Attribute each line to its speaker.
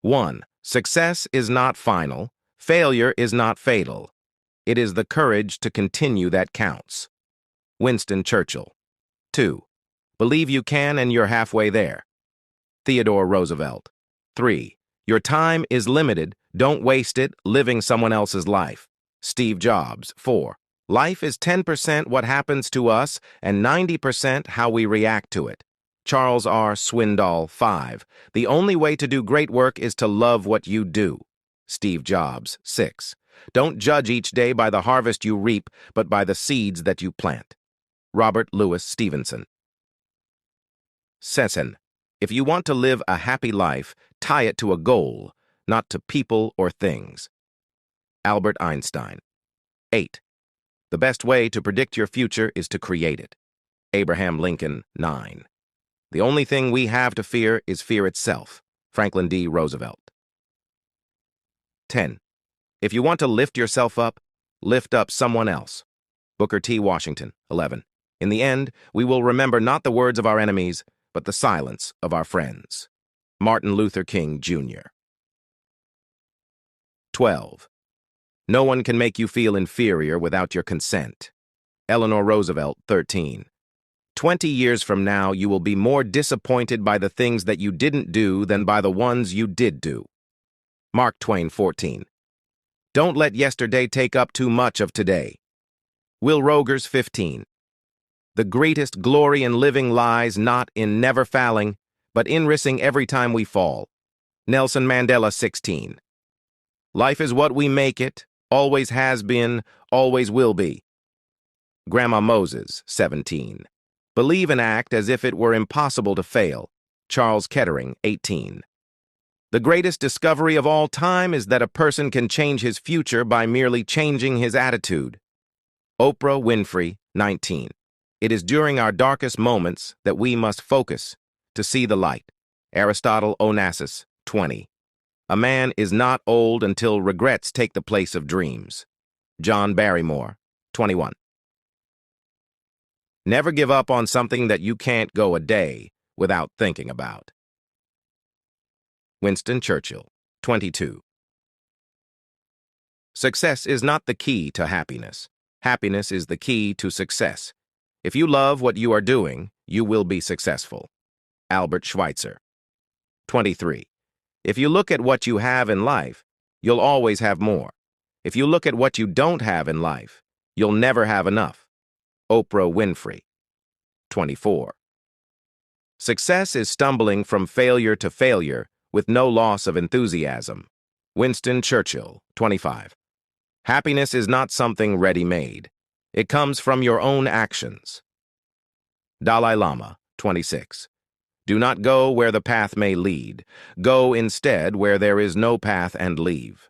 Speaker 1: 1. Success is not final. Failure is not fatal. It is the courage to continue that counts. Winston Churchill. 2. Believe you can and you're halfway there. Theodore Roosevelt. 3. Your time is limited. Don't waste it living someone else's life. Steve Jobs. 4. Life is 10% what happens to us and 90% how we react to it. Charles R. Swindoll. 5. The only way to do great work is to love what you do. Steve Jobs. 6. Don't judge each day by the harvest you reap, but by the seeds that you plant. Robert Louis Stevenson. Sesson. If you want to live a happy life, tie it to a goal, not to people or things. Albert Einstein. 8. The best way to predict your future is to create it. Abraham Lincoln. 9. The only thing we have to fear is fear itself. Franklin D. Roosevelt. 10. If you want to lift yourself up, lift up someone else. Booker T. Washington. 11. In the end, we will remember not the words of our enemies, but the silence of our friends. Martin Luther King, Jr. 12. No one can make you feel inferior without your consent. Eleanor Roosevelt. 13. 20 years from now, you will be more disappointed by the things that you didn't do than by the ones you did do. Mark Twain. 14. Don't let yesterday take up too much of today. Will Rogers. 15. The greatest glory in living lies not in never falling, but in rising every time we fall. Nelson Mandela. 16. Life is what we make it, always has been, always will be. Grandma Moses. 17. Believe and act as if it were impossible to fail. Charles Kettering. 18. The greatest discovery of all time is that a person can change his future by merely changing his attitude. Oprah Winfrey. 19. It is during our darkest moments that we must focus to see the light. Aristotle Onassis. 20. A man is not old until regrets take the place of dreams. John Barrymore. 21. Never give up on something that you can't go a day without thinking about. Winston Churchill. 22. Success is not the key to happiness. Happiness is the key to success. If you love what you are doing, you will be successful. Albert Schweitzer. 23. If you look at what you have in life, you'll always have more. If you look at what you don't have in life, you'll never have enough. Oprah Winfrey. 24. Success is stumbling from failure to failure with no loss of enthusiasm. Winston Churchill. 25. Happiness is not something ready-made. It comes from your own actions. Dalai Lama. 26. Do not go where the path may lead. Go instead where there is no path and leave.